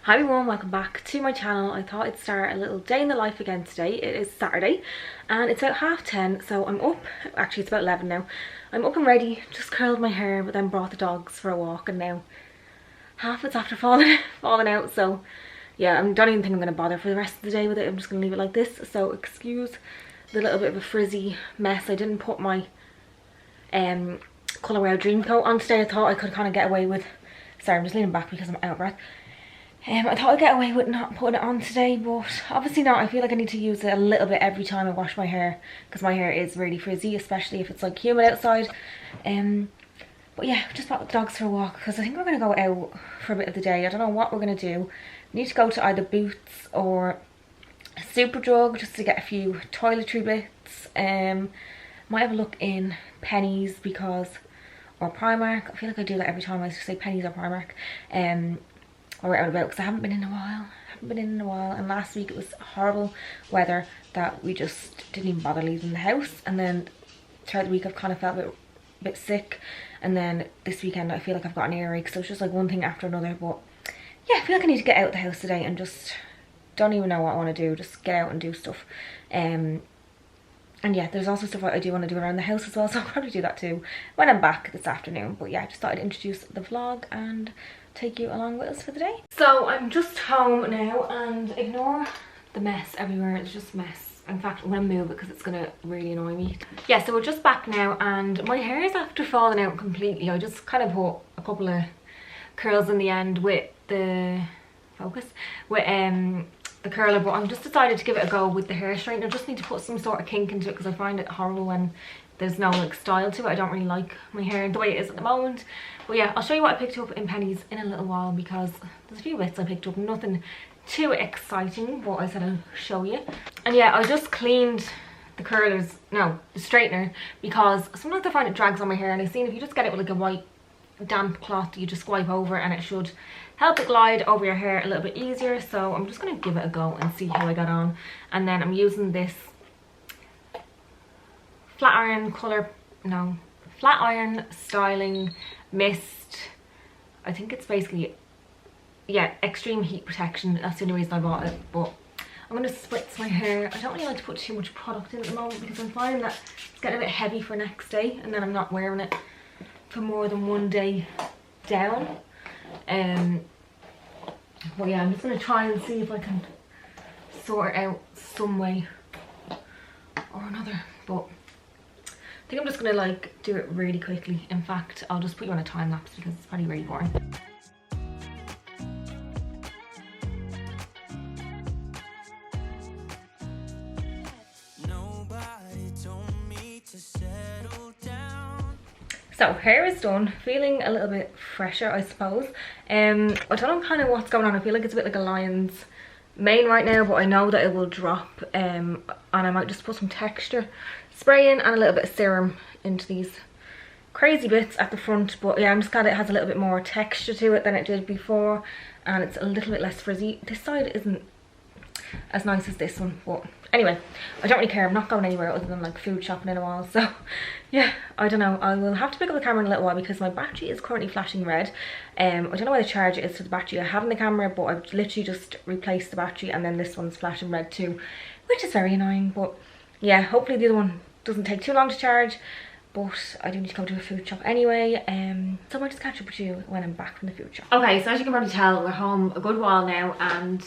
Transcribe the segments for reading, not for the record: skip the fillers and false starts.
Hi everyone, welcome back to my channel. I thought I'd start a little day in the life again today. It is Saturday and it's about 10:30, so I'm up. Actually, it's about 11 now. I'm up and ready, just curled my hair, but then brought the dogs for a walk, and now half it's after falling out. So yeah, I don't even think I'm going to bother for the rest of the day with it. I'm just going to leave it like this. So excuse the little bit of a frizzy mess. I didn't put my Colour Wow Dream Coat on today. I thought I could kind of get away with, sorry, I'm just leaning back because I'm out of breath. I thought I'd get away with not putting it on today, but obviously not. I feel like I need to use it a little bit every time I wash my hair, because my hair is really frizzy, especially if it's like humid outside. But yeah, just brought the dogs for a walk because I think we're going to go out for a bit of the day. I don't know what we're going to do. We need to go to either Boots or Superdrug just to get a few toiletry bits. Might have a look in Penneys or Primark. I feel like I do that every time I say Penneys or Primark. Or we're out and about, because I haven't been in a while. And last week it was horrible weather that we just didn't even bother leaving the house. And then throughout the week I've kind of felt a bit sick, and then this weekend I feel like I've got an earache. So it's just like one thing after another. But yeah, I feel like I need to get out of the house today and just don't even know what I want to do. Just get out and do stuff. And yeah, there's also stuff I do want to do around the house as well, so I'll probably do that too when I'm back this afternoon. But yeah, I just thought I'd introduce the vlog and take you along with us for the day. So I'm just home now, and ignore the mess everywhere. It's just mess. In fact, I'm gonna move it because it's gonna really annoy me. Yeah, so we're just back now, and my hair is after falling out completely. I just kind of put a couple of curls in the end with the the curler, but I'm just decided to give it a go with the hair straightener. I just need to put some sort of kink into it because I find it horrible when there's no like style to it. I don't really like my hair the way it is at the moment. But yeah, I'll show you what I picked up in Penneys in a little while, because there's a few bits I picked up, nothing too exciting, but I said I'll show you. And yeah, I just cleaned the straightener, because sometimes I find it drags on my hair, and I've seen if you just get it with like a white damp cloth, you just wipe over and it should help it glide over your hair a little bit easier. So I'm just going to give it a go and see how I got on. And then I'm using this flat iron styling mist. I think it's basically, yeah, extreme heat protection. That's the only reason I bought it. But I'm going to spritz my hair. I don't really like to put too much product in at the moment, because I'm finding that it's getting a bit heavy for next day, and then I'm not wearing it for more than one day down. Well yeah, I'm just going to try and see if I can sort it out some way or another. But I think I'm just going to like do it really quickly. In fact, I'll just put you on a time lapse because it's probably really boring. So hair is done, feeling a little bit fresher, I suppose. I don't know kind of what's going on. I feel like it's a bit like a lion's mane right now, but I know that it will drop, and I might just put some texture spray in and a little bit of serum into these crazy bits at the front. But yeah, I'm just glad it has a little bit more texture to it than it did before, and it's a little bit less frizzy. This side isn't as nice as this one, but anyway, I don't really care. I'm not going anywhere other than like food shopping in a while. So yeah, I don't know, I will have to pick up the camera in a little while because my battery is currently flashing red. I don't know where the charger is to the battery I have in the camera, but I've literally just replaced the battery, and then this one's flashing red too, which is very annoying. But yeah, hopefully the other one doesn't take too long to charge. But I do need to go to a food shop anyway, so I'll just catch up with you when I'm back from the food shop. Okay, so as you can probably tell, we're home a good while now, and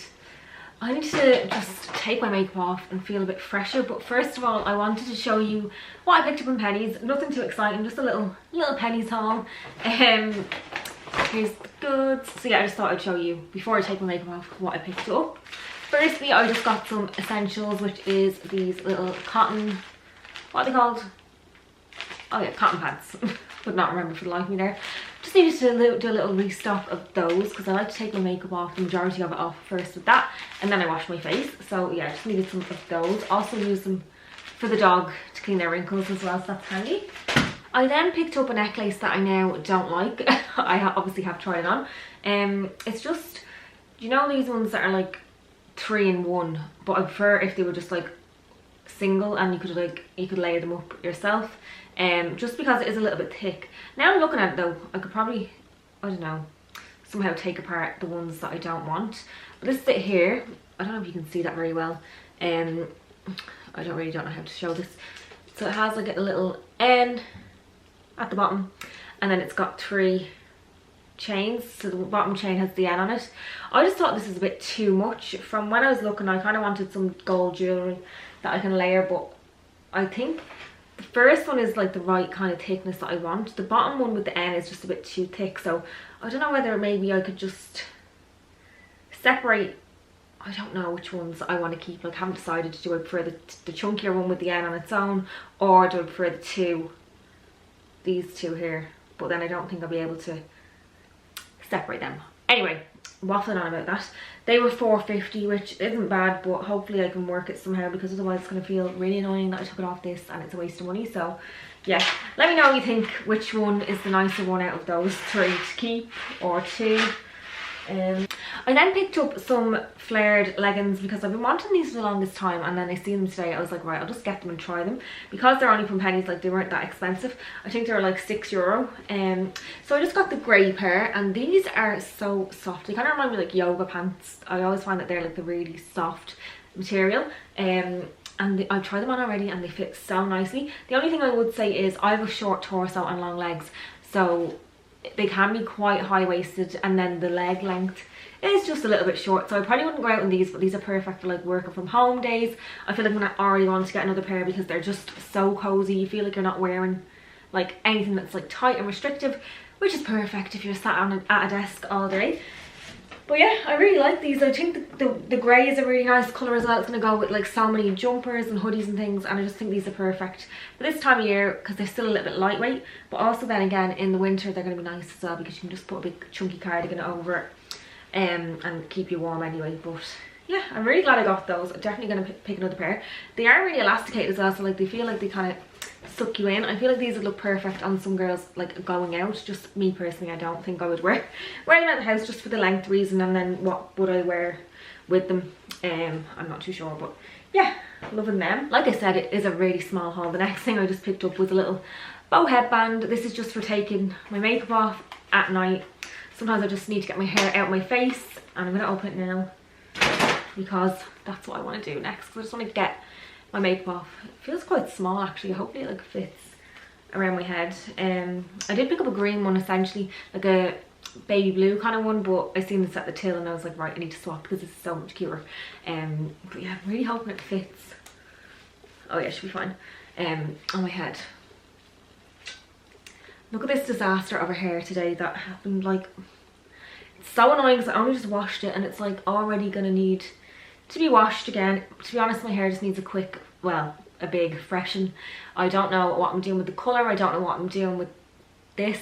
I need to just take my makeup off and feel a bit fresher. But first of all, I wanted to show you what I picked up in Penneys. Nothing too exciting, just a little Penneys haul. Here's the goods. So yeah, I just thought I'd show you before I take my makeup off what I picked up. Firstly, I just got some essentials, which is these little cotton, what are they called? Oh yeah, cotton pads. Could not remember for the life of me there. Just needed to do a little restock of those, because I like to take my makeup off, the majority of it off first with that, and then I wash my face. So yeah, I just needed some of those. Also use them for the dog to clean their wrinkles as well, so that's handy. I then picked up a necklace that I now don't like. I obviously have tried it on. It's just, you know these ones that are like 3-in-1, but I prefer if they were just like single and you could layer them up yourself. Just because it is a little bit thick. Now I'm looking at it though, I could probably, I don't know, somehow take apart the ones that I don't want. But this bit here, I don't know if you can see that very well. I really don't know how to show this. So it has like a little N at the bottom, and then it's got 3 chains, so the bottom chain has the N on it. I just thought this is a bit too much. From when I was looking, I kind of wanted some gold jewellery that I can layer, but I think the first one is like the right kind of thickness that I want. The bottom one with the N is just a bit too thick, so I don't know whether maybe I could just separate. I don't know which ones I want to keep. Like, I haven't decided. Do I prefer the chunkier one with the N on its own, or do I prefer these two here? But then I don't think I'll be able to separate them. Anyway, waffling on about that. They were $4.50, which isn't bad, but hopefully I can work it somehow, because otherwise it's going to feel really annoying that I took it off this and it's a waste of money. So yeah, let me know what you think, which one is the nicer one out of those 3 to keep, or 2. I then picked up some flared leggings because I've been wanting these for the longest time, and then I seen them today. I was like, right, I'll just get them and try them, because they're only from Penneys. Like, they weren't that expensive. I think they were like €6. So I just got the grey pair, and these are so soft. They kind of remind me like yoga pants. I always find that they're like the really soft material. And I've tried them on already and they fit so nicely. The only thing I would say is I have a short torso and long legs, so they can be quite high-waisted, and then the leg length is just a little bit short, so I probably wouldn't go out in these, but these are perfect for like working from home days. I feel like I already want to get another pair because they're just so cozy. You feel like you're not wearing like anything that's like tight and restrictive, which is perfect if you're sat at a desk all day. But yeah, I really like these. I think the grey is a really nice colour as well. It's going to go with like so many jumpers and hoodies and things, and I just think these are perfect for this time of year because they're still a little bit lightweight, but also then again in the winter they're going to be nice as well, because you can just put a big chunky cardigan over it and keep you warm anyway. But yeah, I'm really glad I got those. I'm definitely going to pick another pair. They are really elasticated as well, so like they feel like they kind of suck you in. I feel like these would look perfect on some girls like going out. Just me personally, I don't think I would wear them at the house, just for the length reason, and then what would I wear with them? I'm not too sure, but yeah, loving them. Like I said, it is a really small haul. The next thing I just picked up was a little bow headband. This is just for taking my makeup off at night. Sometimes I just need to get my hair out of my face, and I'm going to open it now because that's what I want to do next, because I just want to get my makeup off. It feels quite small actually. Hopefully it like fits around my head. I did pick up a green one, essentially like a baby blue kind of one, but I seen this at the till and I was like, right, I need to swap because it's so much cuter. But yeah, I'm really hoping it fits. Oh yeah, it should be fine. On my head. Look at this disaster of a hair today that happened. Like, it's so annoying because I only just washed it and it's like already gonna need to be washed again. To be honest, my hair just needs a quick, well, a big freshen. I don't know what I'm doing with the colour. I don't know what I'm doing with this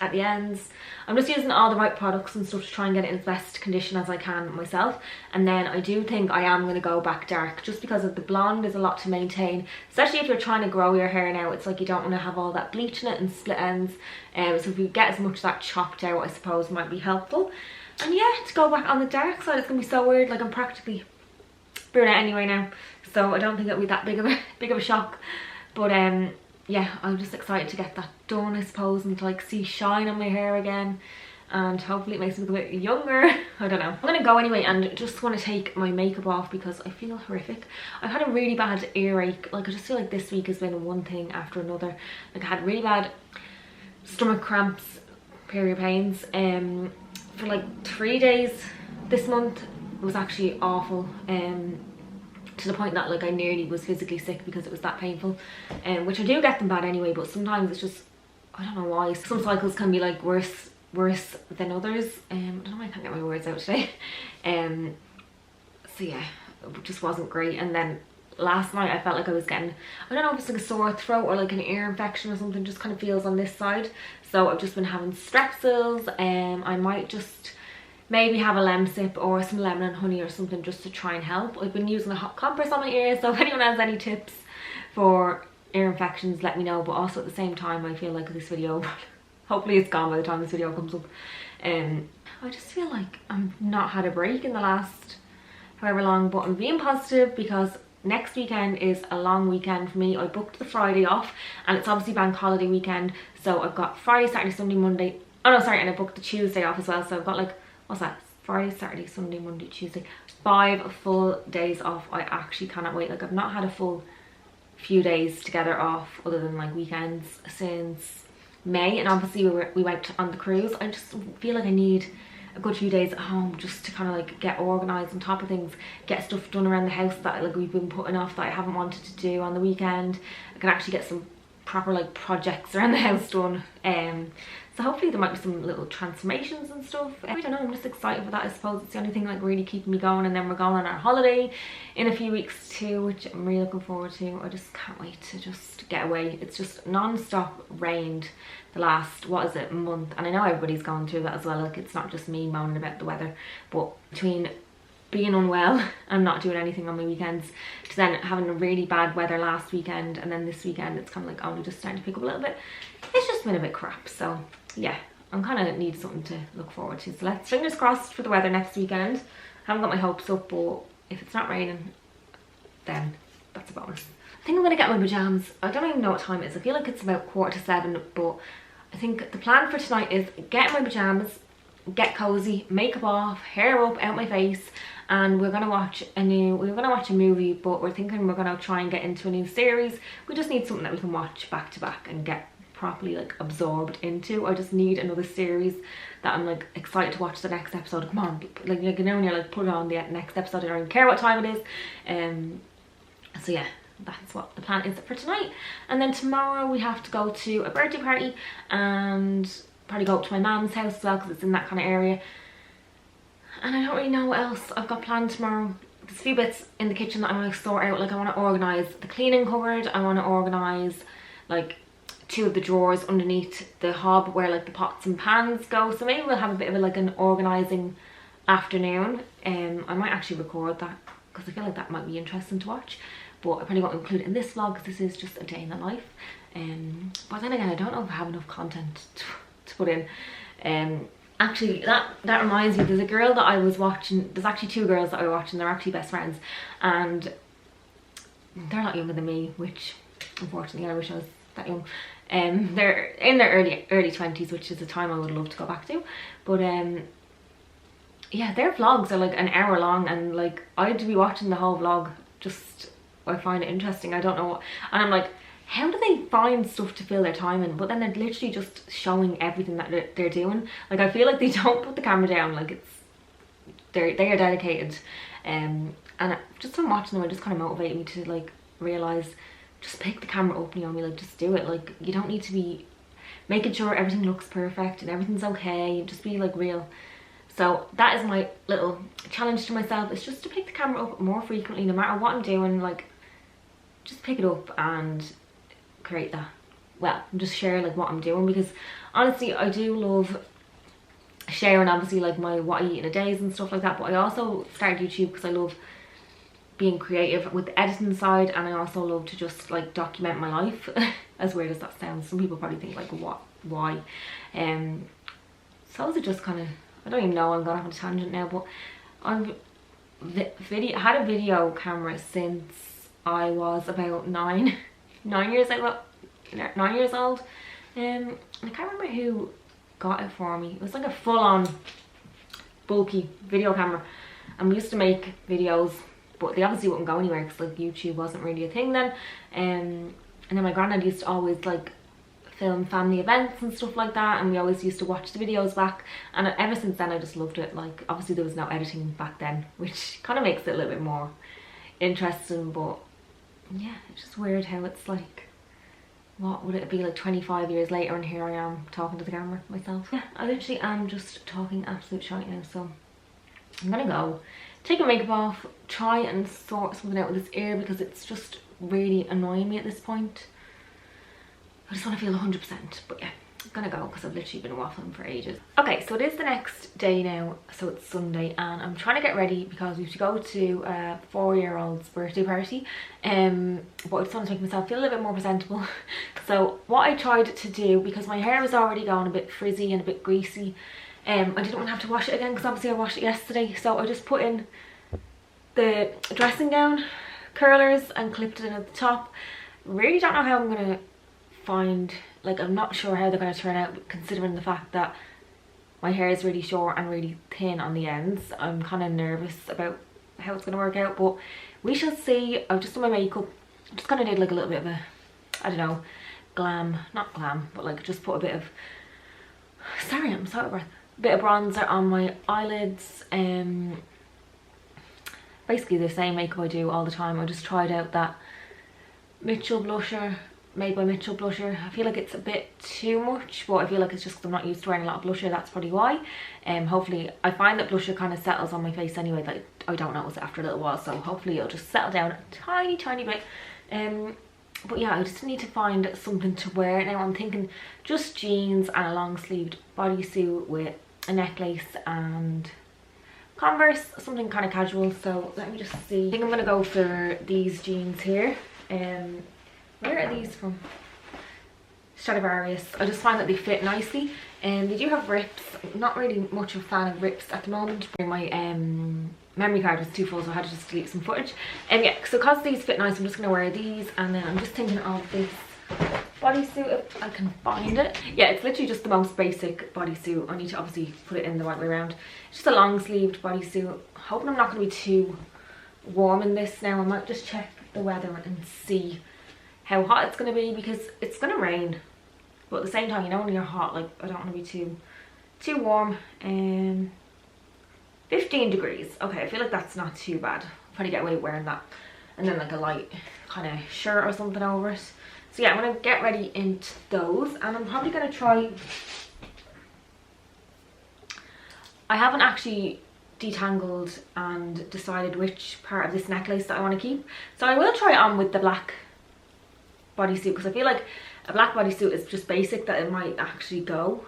at the ends. I'm just using all the right products and stuff to try and get it in as best condition as I can myself. And then I do think I am going to go back dark, just because of the blonde is a lot to maintain, especially if you're trying to grow your hair now. It's like you don't want to have all that bleach in it and split ends. So if you get as much of that chopped out, I suppose might be helpful. And yeah, to go back on the dark side, it's going to be so weird. Like, I'm practically brunette anyway now, so I don't think it'll be that big of a shock. But yeah, I'm just excited to get that done, I suppose, and to like see shine on my hair again, and hopefully it makes me look a bit younger. I don't know. I'm gonna go anyway and just want to take my makeup off because I feel horrific. I've had a really bad earache. Like, I just feel like this week has been one thing after another. Like, I had really bad stomach cramps, period pains, for like 3 days this month. It was actually awful, to the point that like I nearly was physically sick because it was that painful, which I do get them bad anyway, but sometimes it's just, I don't know why, some cycles can be like worse than others. I don't know why I can't get my words out today. So yeah, it just wasn't great. And then last night I felt like I was getting, I don't know if it's like a sore throat or like an ear infection or something, just kind of feels on this side. So I've just been having Strepsils, I might just maybe have a Lemsip or some lemon and honey or something just to try and help. I've been using a hot compress on my ears, so if anyone has any tips for ear infections, let me know. But also at the same time, I feel like this video, hopefully it's gone by the time this video comes up. I just feel like I've not had a break in the last however long, but I'm being positive because next weekend is a long weekend for me. I booked the Friday off and it's obviously bank holiday weekend, so I've got Friday, Saturday, Sunday, Monday Oh no, sorry, and I booked the Tuesday off as well, so I've got like, what's that, Friday, Saturday, Sunday, Monday, Tuesday, 5 full days off. I actually cannot wait. Like, I've not had a full few days together off other than like weekends since May, and obviously we went on the cruise. I just feel like I need a good few days at home just to kind of like get organized on top of things, get stuff done around the house that like we've been putting off that I haven't wanted to do on the weekend. I can actually get some proper like projects around the house done. So hopefully there might be some little transformations and stuff. I don't know, I'm just excited for that. I suppose it's the only thing like really keeping me going, and then we're going on our holiday in a few weeks too, which I'm really looking forward to. I just can't wait to just get away. It's just non-stop rained the last, what is it, month, and I know everybody's going through that as well. Like, it's not just me moaning about the weather, but between being unwell and not doing anything on my weekends to then having a really bad weather last weekend, and then this weekend it's kind of like only just starting to pick up a little bit, it's just been a bit crap. So yeah, I'm kind of need something to look forward to. So let's fingers crossed for the weather next weekend. Haven't got my hopes up, but if it's not raining, then that's a bonus. I think I'm gonna get my pajamas. I don't even know what time it is. I feel like it's about 6:45, but I think the plan for tonight is get my pajamas, get cozy, makeup off, hair up, out my face, and we're gonna watch a movie, but we're thinking we're gonna try and get into a new series. We just need something that we can watch back to back and get properly like absorbed into. I just need another series that I'm like excited to watch the next episode. Come on, like, you know when you're like, put it on the next episode, I don't even care what time it is. So yeah, that's what the plan is for tonight. And then tomorrow we have to go to a birthday party and probably go up to my mum's house as well, because it's in that kind of area. And I don't really know what else I've got planned tomorrow. There's a few bits in the kitchen that I want to sort out. Like, I want to organise the cleaning cupboard. I want to organise like 2 of the drawers underneath the hob where like the pots and pans go. So maybe we'll have a bit of a, like an organising afternoon. I might actually record that because I feel like that might be interesting to watch. But I probably won't include it in this vlog because this is just a day in the life. But then again, I don't know if I have enough content to put in. Actually, that reminds me, there's a girl that I was watching. There's actually 2 girls that I was watching. They're actually best friends, and they're not younger than me, which unfortunately I wish I was that young. They're in their early 20s, which is a time I would love to go back to. But yeah, their vlogs are like an hour long, and like I'd be watching the whole vlog. Just, I find it interesting. I don't know what, and I'm like, how do they find stuff to fill their time in? But then they're literally just showing everything that they're doing. Like, I feel like they don't put the camera down. Like, it's, they are dedicated. And just from watching them, it just kind of motivated me to like realise, just pick the camera up, you know, like, just do it. Like, you don't need to be making sure everything looks perfect and everything's okay. Just be like real. So that is my little challenge to myself, is just to pick the camera up more frequently, no matter what I'm doing. Like, just pick it up and create that, well, just share like what I'm doing, because honestly I do love sharing, obviously, like my what I eat in a days and stuff like that. But I also started YouTube because I love being creative with the editing side, and I also love to just like document my life. As weird as that sounds, some people probably think like, what, why? So those are just kind of, I don't even know, I'm going off on a tangent now, but I had a video camera since I was about 9 years old. I can't remember who got it for me. It was like a full-on bulky video camera, and we used to make videos, but they obviously wouldn't go anywhere because like YouTube wasn't really a thing then. And then my granddad used to always like film family events and stuff like that, and we always used to watch the videos back, and ever since then I just loved it. Like, obviously there was no editing back then, which kind of makes it a little bit more interesting. But yeah, it's just weird how it's like, what would it be like 25 years later, and here I am talking to the camera myself. Yeah, I literally am just talking absolute shite now, so I'm gonna go take my makeup off, try and sort something out with this ear, because it's just really annoying me at this point. I just want to feel 100%, but yeah, I'm gonna go because I've literally been waffling for ages. Okay, so it is the next day now, so it's Sunday, and I'm trying to get ready because we have to go to a 4-year-old's birthday party. But I just want to make myself feel a little bit more presentable. So what I tried to do, because my hair was already going a bit frizzy and a bit greasy, I didn't want to have to wash it again because obviously I washed it yesterday. So I just put in the dressing gown curlers and clipped it in at the top. Really don't know how I'm gonna find, like, I'm not sure how they're going to turn out, considering the fact that my hair is really short and really thin on the ends. I'm kind of nervous about how it's going to work out, but we shall see. I've just done my makeup. I just kind of did like a little bit of a, I don't know, not glam, but like just put a bit of, sorry, I'm so out of breath, a bit of bronzer on my eyelids. Basically the same makeup I do all the time. I just tried out that Mitchell blusher, Made by Mitchell blusher. I feel like it's a bit too much, but I feel like it's just because I'm not used to wearing a lot of blusher, that's probably why. Hopefully, I find that blusher kind of settles on my face anyway, like I don't notice it after a little while, so hopefully it'll just settle down a tiny bit. But yeah, I just need to find something to wear. Now I'm thinking just jeans and a long sleeved bodysuit with a necklace and Converse, something kind of casual. So let me just see. I think I'm gonna go for these jeans here. Where are these from? Stradivarius. I just find that they fit nicely, and they do have rips. Not really much of a fan of rips at the moment. My memory card was too full, so I had to just delete some footage. Yeah, so because these fit nice, I'm just gonna wear these, and then I'm just thinking of this bodysuit if I can find it. Yeah, it's literally just the most basic bodysuit. I need to obviously put it in the right way around. It's just a long sleeved bodysuit. Hoping I'm not gonna be too warm in this now. I might just check the weather and see how hot it's going to be, because it's going to rain, but at the same time, you know, when you're hot, like I don't want to be too warm. 15 degrees. Okay, I feel like that's not too bad. I'll probably get away with wearing that, and then like a light kind of shirt or something over it. So yeah, I'm going to get ready into those, and I'm probably going to try, I haven't actually detangled and decided which part of this necklace that I want to keep, so I will try it on with the black bodysuit, because I feel like a black bodysuit is just basic, that it might actually go.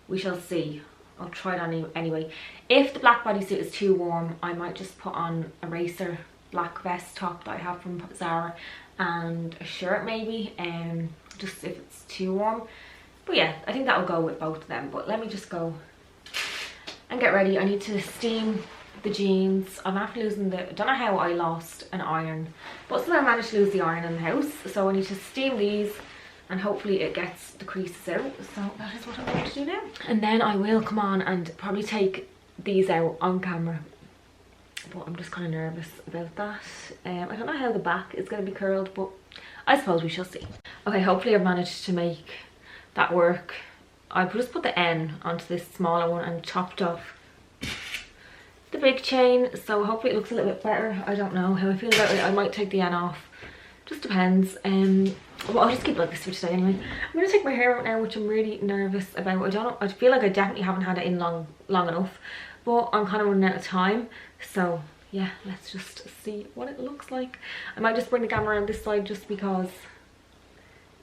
We shall see. I'll try it on anyway. If the black bodysuit is too warm, I might just put on a racer black vest top that I have from Zara and a shirt maybe, just if it's too warm. But yeah, I think that will go with both of them. But let me just go and get ready. I need to steam the jeans. I'm after losing the, I don't know how I lost an iron, but still I managed to lose the iron in the house, so I need to steam these and hopefully it gets the creases out. So that is what I'm going to do now, and then I will come on and probably take these out on camera, but I'm just kind of nervous about that. I don't know how the back is going to be curled, but I suppose we shall see. Okay, hopefully I've managed to make that work. I just put the N onto this smaller one and chopped off the big chain, so hopefully it looks a little bit better. I don't know how I feel about it. I might take the N off, just depends. Well, I'll just keep it like this for today anyway. I'm going to take my hair out now, which I'm really nervous about. I don't know, I feel like I definitely haven't had it in long enough, but I'm kind of running out of time. So yeah, let's just see what it looks like. I might just bring the camera around this side just because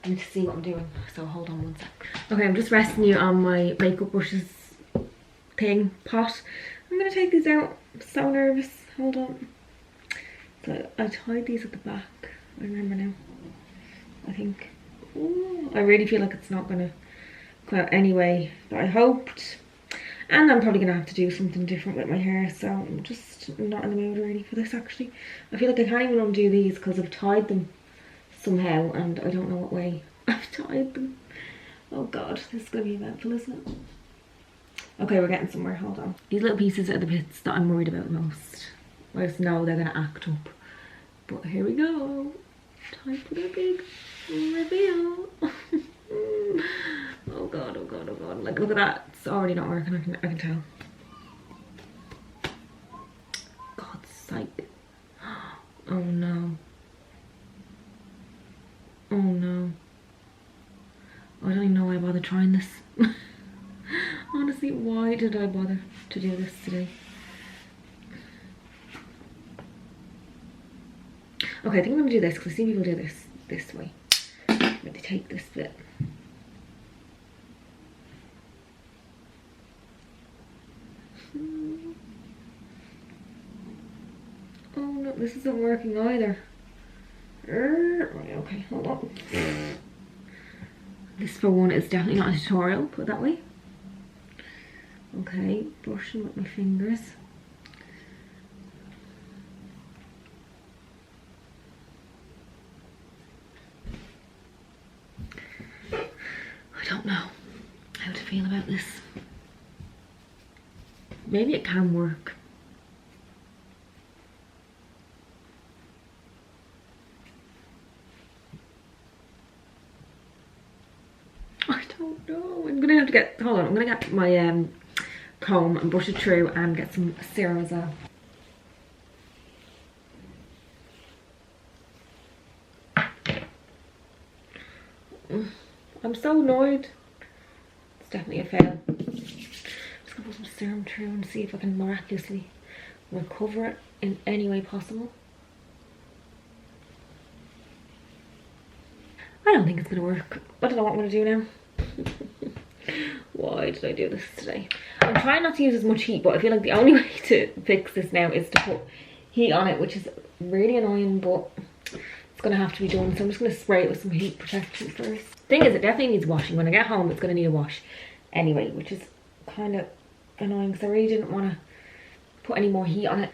I need to see what I'm doing. So hold on one sec. Okay, I'm just resting you on my makeup brushes pot. I'm going to take these out. I'm so nervous. Hold on. So I tied these at the back. I remember now. I think. Ooh, I really feel like it's not going to go out anyway that I hoped. And I'm probably going to have to do something different with my hair. So I'm just not in the mood really for this actually. I feel like I can't even undo these because I've tied them somehow. And I don't know what way I've tied them. Oh god, this is going to be eventful, isn't it? Okay, we're getting somewhere, hold on. These little pieces are the bits that I'm worried about most. I just know they're gonna act up. But here we go. Time for the big reveal. Oh god, oh god, oh god. Like, look at that. It's already not working, I can tell. God's sake. Oh no. Oh no. I don't even know why I bothered trying this. Honestly, why did I bother to do this today? Okay, I think I'm gonna do this because I see people do this way. I'm gonna take this bit. Oh no, this isn't working either. Right, okay, hold on. This for one is definitely not a tutorial, put it that way. Okay, brushing with my fingers. I don't know how to feel about about this. Maybe it can work. I don't know. I'm gonna have to get, hold on, I'm gonna get my comb and brush it through and get some serum as well. I'm so annoyed. It's definitely a fail. I'm just gonna put some serum through and see if I can miraculously recover it in any way possible. I don't think it's gonna work. I don't know what I'm gonna do now. Why did I do this today? I'm trying not to use as much heat, but I feel like the only way to fix this now is to put heat on it, which is really annoying, but it's gonna have to be done. So I'm just gonna spray it with some heat protection first. Thing is, it definitely needs washing. When I get home, it's gonna need a wash anyway, which is kind of annoying because I really didn't want to put any more heat on it.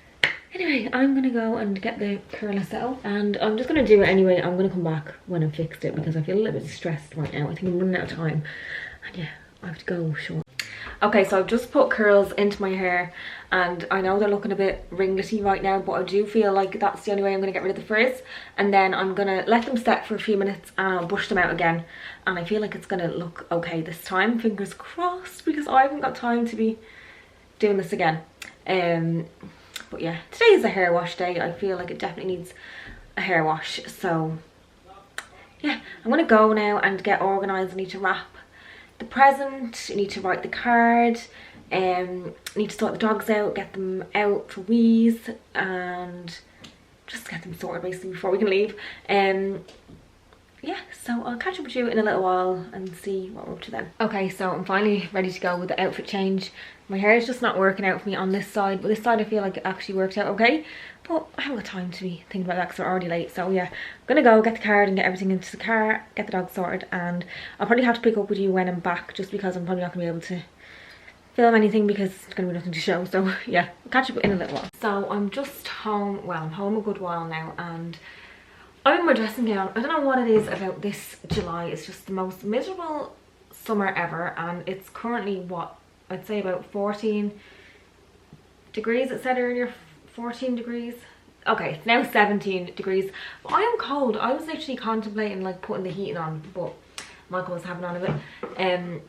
Anyway, I'm gonna go and get the curler settle, and I'm just gonna do it anyway. I'm gonna come back when I've fixed it because I feel a little bit stressed right now. I think I'm running out of time, and yeah, I have to go short. Okay, so I've just put curls into my hair, and I know they're looking a bit ringlety right now, but I do feel like that's the only way I'm gonna get rid of the frizz. And then I'm gonna let them set for a few minutes and I'll brush them out again, and I feel like it's gonna look okay this time. Fingers crossed, because I haven't got time to be doing this again. But yeah, today is a hair wash day. I feel like it definitely needs a hair wash. So yeah, I'm gonna go now and get organised. I need to wrap the present, I need to write the card, I need to sort the dogs out, get them out for wheeze, and just get them sorted basically before we can leave. Yeah, so I'll catch up with you in a little while and see what we're up to then. Okay, so I'm finally ready to go with the outfit change. My hair is just not working out for me on this side, but this side I feel like it actually worked out okay. But I haven't got time to be thinking about that because we're already late. So yeah, I'm gonna go get the card and get everything into the car, get the dog sorted, and I'll probably have to pick up with you when I'm back, just because I'm probably not gonna be able to film anything because there's gonna be nothing to show. So yeah, I'll catch up in a little while. So I'm just home, well, I'm home a good while now, and I'm in my dressing gown. I don't know what it is about this July. It's just the most miserable summer ever, and it's currently what I'd say about 14 degrees. It said earlier 14 degrees. Okay, it's now 17 degrees. But I am cold. I was literally contemplating like putting the heating on, but Michael was having none of it.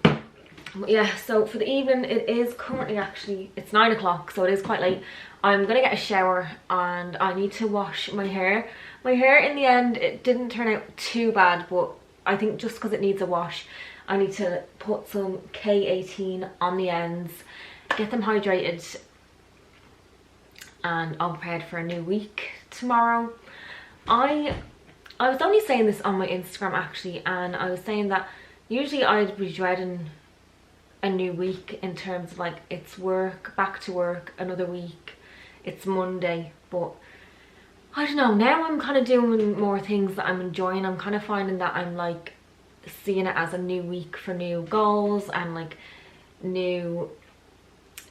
But yeah, so for the evening, it is currently actually, it's 9 o'clock, so it is quite late. I'm gonna get a shower and I need to wash my hair. My hair in the end, it didn't turn out too bad, but I think just because it needs a wash, I need to put some K18 on the ends, get them hydrated, and I'm prepared for a new week tomorrow. I was only saying this on my Instagram actually, and I was saying that usually I'd be dreading a new week in terms of like it's work, back to work, another week, it's Monday, but I don't know, now I'm kind of doing more things that I'm enjoying. I'm kind of finding that I'm like seeing it as a new week for new goals and like new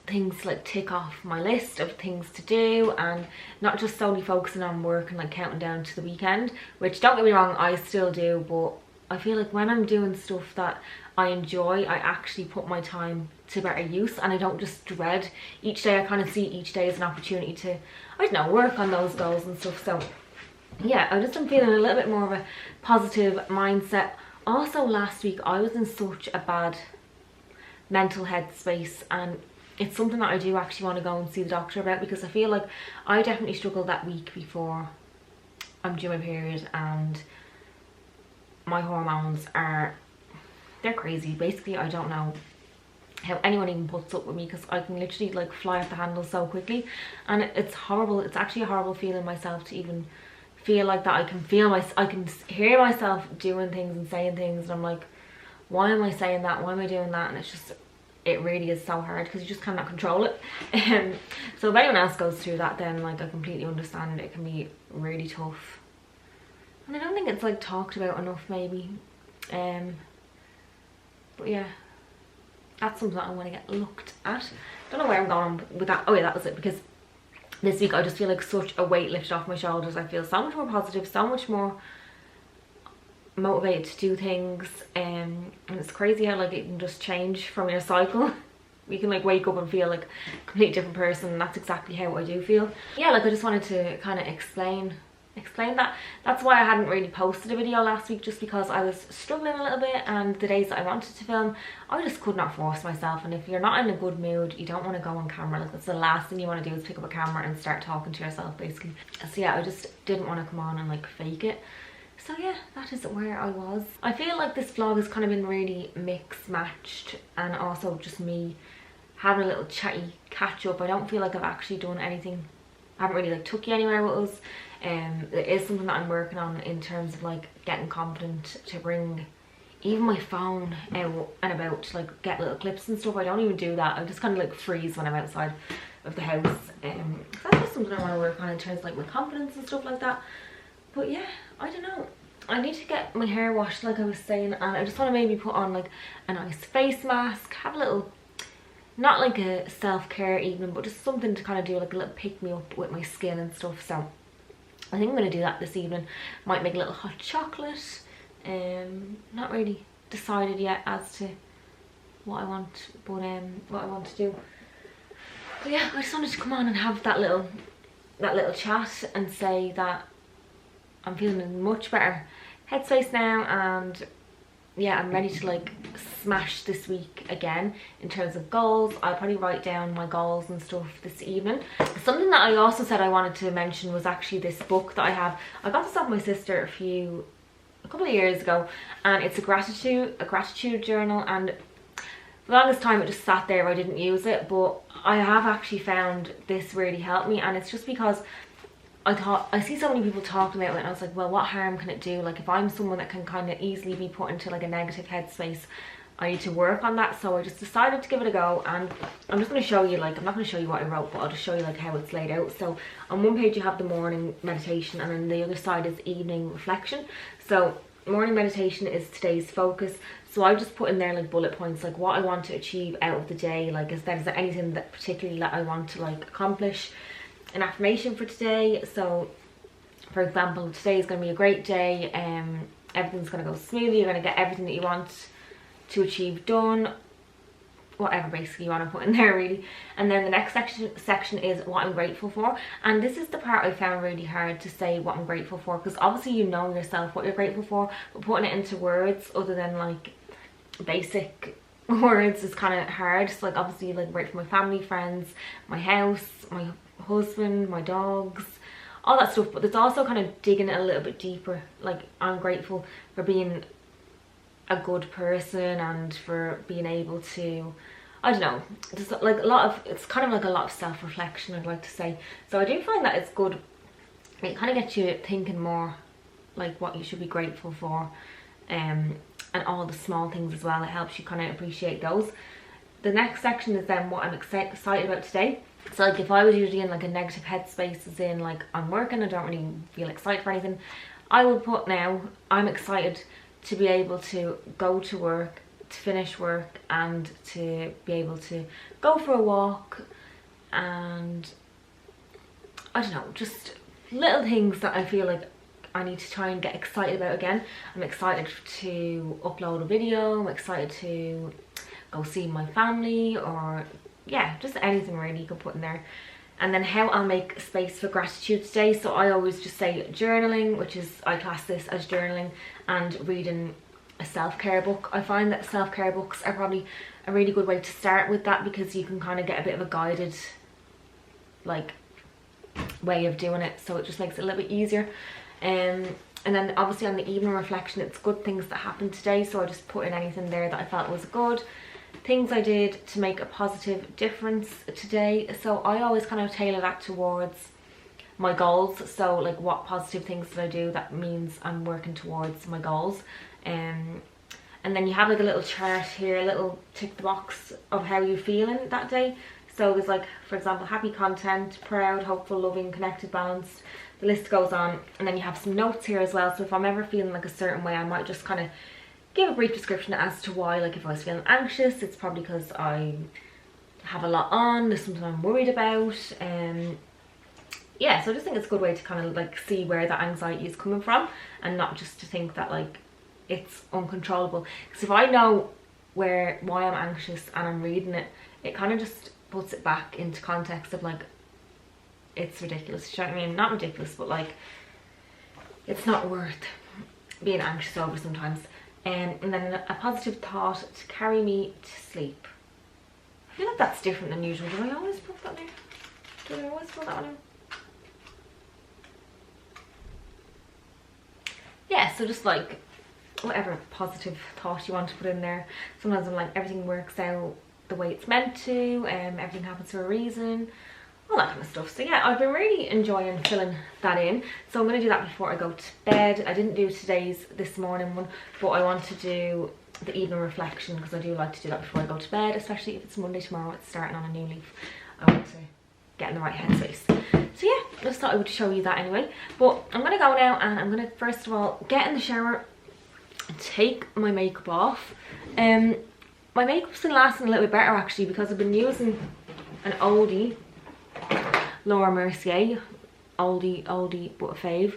things to like tick off my list of things to do, and not just solely focusing on work and like counting down to the weekend, which don't get me wrong, I still do, but I feel like when I'm doing stuff that I enjoy, I actually put my time to better use, and I don't just dread each day. I kind of see each day as an opportunity to, I don't know, work on those goals and stuff. So yeah, I just am feeling a little bit more of a positive mindset. Also last week I was in such a bad mental headspace, and it's something that I do actually want to go and see the doctor about, because I feel like I definitely struggled that week before I'm due my period, and my hormones are, they're crazy. Basically, I don't know how anyone even puts up with me, because I can literally like fly off the handle so quickly, and it's horrible. It's actually a horrible feeling myself to even feel like that. I can feel I can hear myself doing things and saying things, and I'm like, why am I saying that? Why am I doing that? And it's just, it really is so hard because you just cannot control it. So if anyone else goes through that, then like I completely understand it can be really tough, and I don't think it's like talked about enough maybe. But yeah, that's something that I want to get looked at. Don't know where I'm going with that. Oh yeah, that was it, because this week I just feel like such a weight lifted off my shoulders. I feel so much more positive, so much more motivated to do things, and it's crazy how like it can just change from your cycle. You can like wake up and feel like a completely different person, and that's exactly how I do feel. Yeah, like I just wanted to kind of explain that. That's why I hadn't really posted a video last week, just because I was struggling a little bit, and the days that I wanted to film, I just could not force myself. And if you're not in a good mood, you don't want to go on camera. Like, that's the last thing you want to do, is pick up a camera and start talking to yourself basically. So yeah, I just didn't want to come on and like fake it. So yeah, that is where I was. I feel like this vlog has kind of been really mixed matched, and also just me having a little chatty catch up. I don't feel like I've actually done anything. I haven't really like took you anywhere with us. There is something that I'm working on in terms of like getting confident to bring even my phone out and about to like get little clips and stuff. I don't even do that. I just kind of like freeze when I'm outside of the house. That's just something I want to work on in terms of like my confidence and stuff like that. But yeah, I don't know. I need to get my hair washed like I was saying, and I just want to maybe put on like a nice face mask, have a little, not like a self-care evening, but just something to kind of do like a little pick-me-up with my skin and stuff. So I think I'm going to do that this evening. Might make a little hot chocolate. Not really decided yet as to what I want, but what I want to do. But yeah, I just wanted to come on and have that little chat and say that I'm feeling in a much better headspace now, and yeah, I'm ready to like smash this week again in terms of goals. I'll probably write down my goals and stuff this evening. Something that I also said I wanted to mention was actually this book that I have. I got this off my sister a couple of years ago, and it's a gratitude journal, and for the longest time it just sat there. I didn't use it, but I have actually found this really helped me, and it's just because I see so many people talking about it, and I was like, well, what harm can it do? Like, if I'm someone that can kind of easily be put into like a negative headspace, I need to work on that. So I just decided to give it a go, and I'm just going to show you, like, I'm not going to show you what I wrote, but I'll just show you like how it's laid out. So on one page you have the morning meditation, and then the other side is evening reflection. So morning meditation is today's focus. So I just put in there like bullet points, like what I want to achieve out of the day. Like, is there anything that particularly that I want to like accomplish? An affirmation for today. So for example, today is going to be a great day, everything's going to go smoothly, you're going to get everything that you want to achieve done, whatever basically you want to put in there really. And then the next section is what I'm grateful for, and this is the part I found really hard to say what I'm grateful for, because obviously you know yourself what you're grateful for, but putting it into words other than like basic words is kind of hard. So like, obviously like grateful for my family, friends, my house, my husband, my dogs, all that stuff. But it's also kind of digging it a little bit deeper. Like, I'm grateful for being a good person, and for being able to, I don't know, there's like a lot of, it's kind of like a lot of self-reflection, I'd like to say. So I do find that it's good. It kind of gets you thinking more like what you should be grateful for, and all the small things as well. It helps you kind of appreciate those. The next section is then what I'm excited about today. So like, if I was usually in like a negative headspace, as in like I'm working, I don't really feel excited for anything, I would put now I'm excited to be able to go to work, to finish work, and to be able to go for a walk, and I don't know, just little things that I feel like I need to try and get excited about again. I'm excited to upload a video, I'm excited to go see my family, or yeah, just anything really you could put in there. And then how I'll make space for gratitude today. So I always just say journaling, which is, I class this as journaling, and reading a self-care book. I find that self-care books are probably a really good way to start with that, because you can kind of get a bit of a guided like way of doing it, so it just makes it a little bit easier. And then obviously on the evening reflection, it's good things that happened today. So I just put in anything there that I felt was good, things I did to make a positive difference today. So I always kind of tailor that towards my goals. So like, what positive things did I do that means I'm working towards my goals. And then you have like a little chart here, a little tick the box of how you're feeling that day. So there's like, for example, happy, content, proud, hopeful, loving, connected, balanced. The list goes on. And then you have some notes here as well. So if I'm ever feeling like a certain way, I might just kind of give a brief description as to why. Like, if I was feeling anxious, it's probably because I have a lot on, there's something I'm worried about. Yeah, so I just think it's a good way to kind of like see where that anxiety is coming from, and not just to think that like it's uncontrollable. Because if I know why I'm anxious and I'm reading it, it kind of just puts it back into context of like, it's ridiculous. You know what I mean? Not ridiculous, but like, it's not worth being anxious over sometimes. And then a positive thought to carry me to sleep. I feel like that's different than usual. Do I always put that in? Do I always put that one in? Yeah, so just like whatever positive thought you want to put in there. Sometimes I'm like, everything works out the way it's meant to, everything happens for a reason, all that kind of stuff. So yeah, I've been really enjoying filling that in. So I'm going to do that before I go to bed. I didn't do today's this morning one, but I want to do the evening reflection because I do like to do that before I go to bed, especially if it's Monday tomorrow, it's starting on a new leaf. I want to get in the right headspace. So yeah, I just thought I would show you that anyway. But I'm going to go now and I'm going to first of all get in the shower and take my makeup off. My makeup's been lasting a little bit better actually because I've been using an oldie, Laura Mercier, oldie but a fave.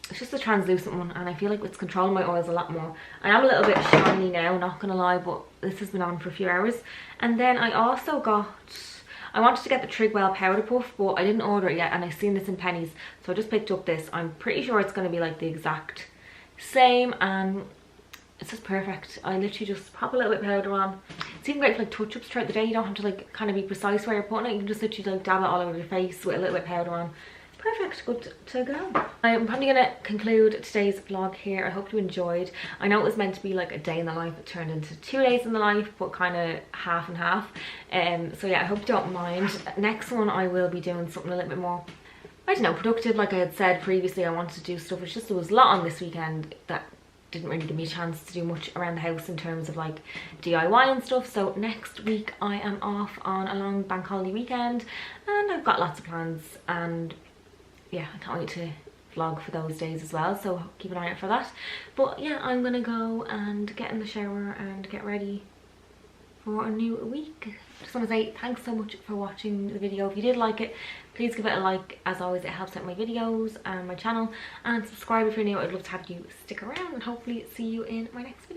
It's just a translucent one and I feel like it's controlling my oils a lot more. I am a little bit shiny now, not gonna lie, but this has been on for a few hours. And then I also I wanted to get the Trigwell powder puff, but I didn't order it yet and I seen this in pennies, so I just picked up this. I'm pretty sure it's going to be like the exact same and it's just perfect. I literally just pop a little bit of powder on. It's even great for like touch-ups throughout the day. You don't have to like kind of be precise where you're putting it. You can just literally like dab it all over your face with a little bit of powder on. Perfect, good to go. I'm probably gonna conclude today's vlog here. I hope you enjoyed. I know it was meant to be like a day in the life. It turned into 2 days in the life, but kind of half and half. So yeah, I hope you don't mind. Next one I will be doing something a little bit more, I don't know, productive. Like I had said previously, I wanted to do stuff. It's just there was a lot on this weekend that didn't really give me a chance to do much around the house in terms of like DIY and stuff. So next week I am off on a long bank holiday weekend and I've got lots of plans, and yeah, I can't wait to vlog for those days as well, so keep an eye out for that. But yeah, I'm gonna go and get in the shower and get ready for a new week. Just want to say thanks so much for watching the video. If you did like it, please give it a like. As always, it helps out my videos and my channel, and subscribe if you're new. I'd love to have you stick around and hopefully see you in my next video.